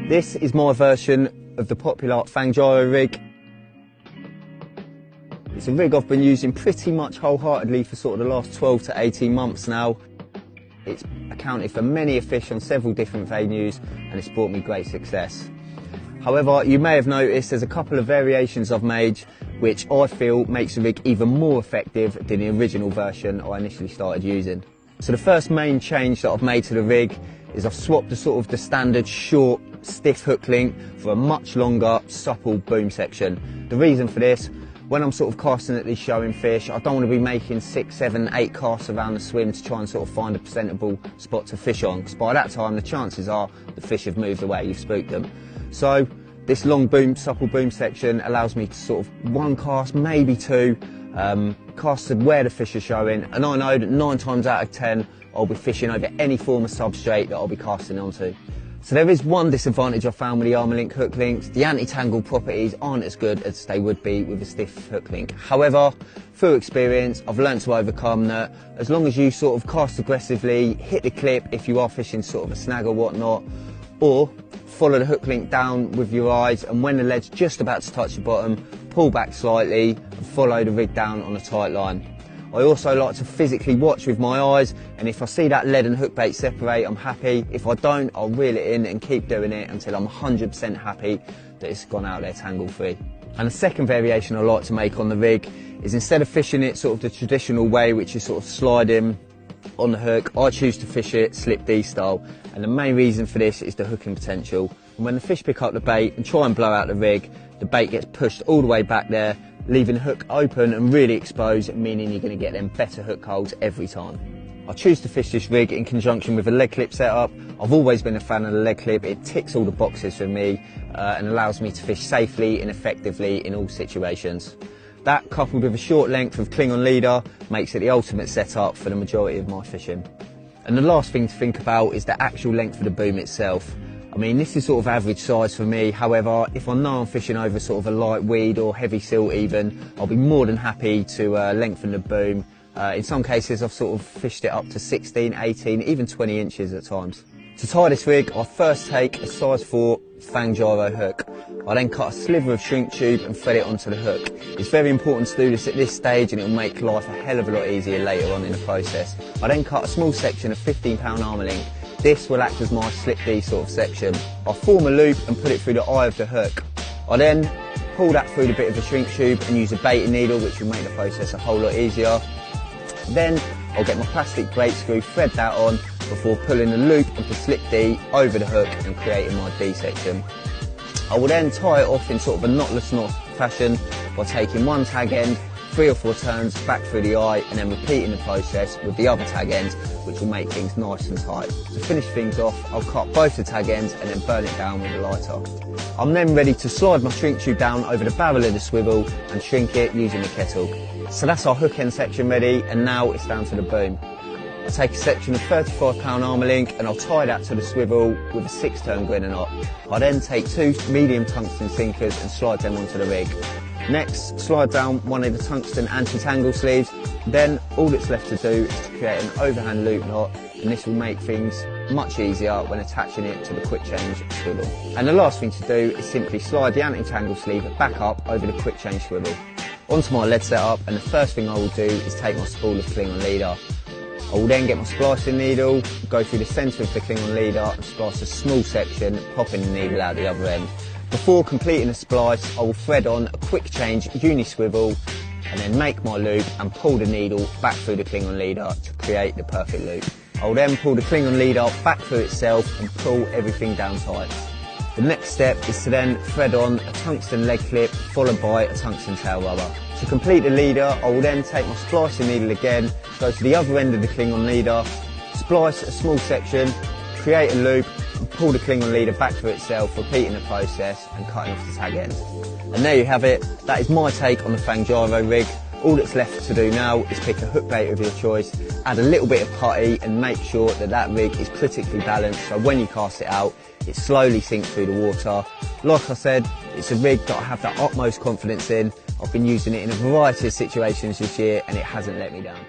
This is my version of the popular Fang gyro rig. It's a rig I've been using pretty much wholeheartedly for sort of the last 12 to 18 months now. It's accounted for many a fish on several different venues and it's brought me great success. However, you may have noticed there's a couple of variations I've made which I feel makes the rig even more effective than the original version I initially started using. So the first main change that I've made to the rig is I've swapped the standard short, stiff hook link for a much longer, supple boom section. The reason for this, when I'm sort of casting at these showing fish, I don't want to be making 6, 7, 8 casts around the swim to try and sort of find a presentable spot to fish on, because by that time the chances are the fish have moved away, you've spooked them. So this long boom, supple boom section allows me to sort of one cast, maybe two, cast to where the fish are showing, and I know that 9 times out of 10 I'll be fishing over any form of substrate that I'll be casting onto. So there is one disadvantage I found with the Baliq hook links. The anti-tangle properties aren't as good as they would be with a stiff hook link. However, through experience, I've learned to overcome that. As long as you sort of cast aggressively, hit the clip if you are fishing sort of a snag or whatnot, or follow the hook link down with your eyes, and when the lead's just about to touch the bottom, pull back slightly and follow the rig down on a tight line. I also like to physically watch with my eyes, and if I see that lead and hook bait separate, I'm happy. If I don't, I'll reel it in and keep doing it until I'm 100% happy that it's gone out there tangle free. And the second variation I like to make on the rig is, instead of fishing it sort of the traditional way, which is sort of sliding on the hook, I choose to fish it slip D style. And the main reason for this is the hooking potential. And when the fish pick up the bait and try and blow out the rig, the bait gets pushed all the way back there, leaving the hook open and really exposed, meaning you're going to get them better hook holds every time. I choose to fish this rig in conjunction with a leg clip setup. I've always been a fan of the leg clip. It ticks all the boxes for me and allows me to fish safely and effectively in all situations. That, coupled with a short length of cling-on leader, makes it the ultimate setup for the majority of my fishing. And the last thing to think about is the actual length of the boom itself. I mean, this is sort of average size for me. However, if I know I'm fishing over sort of a light weed or heavy silt even, I'll be more than happy to lengthen the boom. In some cases, I've sort of fished it up to 16, 18, even 20 inches at times. To tie this rig, I first take a size 4 Fang gyro hook. I then cut a sliver of shrink tube and thread it onto the hook. It's very important to do this at this stage, and it will make life a hell of a lot easier later on in the process. I then cut a small section of 15-pound Baliq. This will act as my slip D sort of section. I form a loop and put it through the eye of the hook. I then pull that through the bit of the shrink tube and use a baiting needle, which will make the process a whole lot easier. Then I'll get my plastic brake screw, thread that on before pulling the loop of the slip D over the hook and creating my D section. I will then tie it off in sort of a knotless knot fashion by taking one tag end, 3 or 4 turns back through the eye, and then repeating the process with the other tag ends, which will make things nice and tight. To finish things off, I'll cut both the tag ends and then burn it down with a lighter. I'm then ready to slide my shrink tube down over the barrel of the swivel and shrink it using a kettle. So that's our hook end section ready, and now it's down to the boom. I'll take a section of 35-pound Baliq and I'll tie that to the swivel with a 6-turn grinner knot. I then take 2 medium tungsten sinkers and slide them onto the rig. Next, slide down one of the tungsten anti-tangle sleeves. Then all that's left to do is to create an overhand loop knot, and this will make things much easier when attaching it to the quick change swivel. And the last thing to do is simply slide the anti-tangle sleeve back up over the quick change swivel. Onto my lead setup, and the first thing I will do is take my spool of cling-on leader. I will then get my splicing needle, go through the centre of the cling-on leader and splice a small section, popping the needle out the other end. Before completing the splice, I will thread on a quick change uni swivel and then make my loop and pull the needle back through the cling-on leader to create the perfect loop. I will then pull the cling-on leader back through itself and pull everything down tight. The next step is to then thread on a tungsten leg clip followed by a tungsten tail rubber. To complete the leader, I will then take my splicing needle again, go to the other end of the cling-on leader, splice a small section, create a loop and pull the cling-on leader back through itself, repeating the process and cutting off the tag end. And there you have it. That is my take on the Fang gyro rig. All that's left to do now is pick a hook bait of your choice, add a little bit of putty and make sure that that rig is critically balanced, so when you cast it out, it slowly sinks through the water. Like I said, it's a rig that I have the utmost confidence in. I've been using it in a variety of situations this year and it hasn't let me down.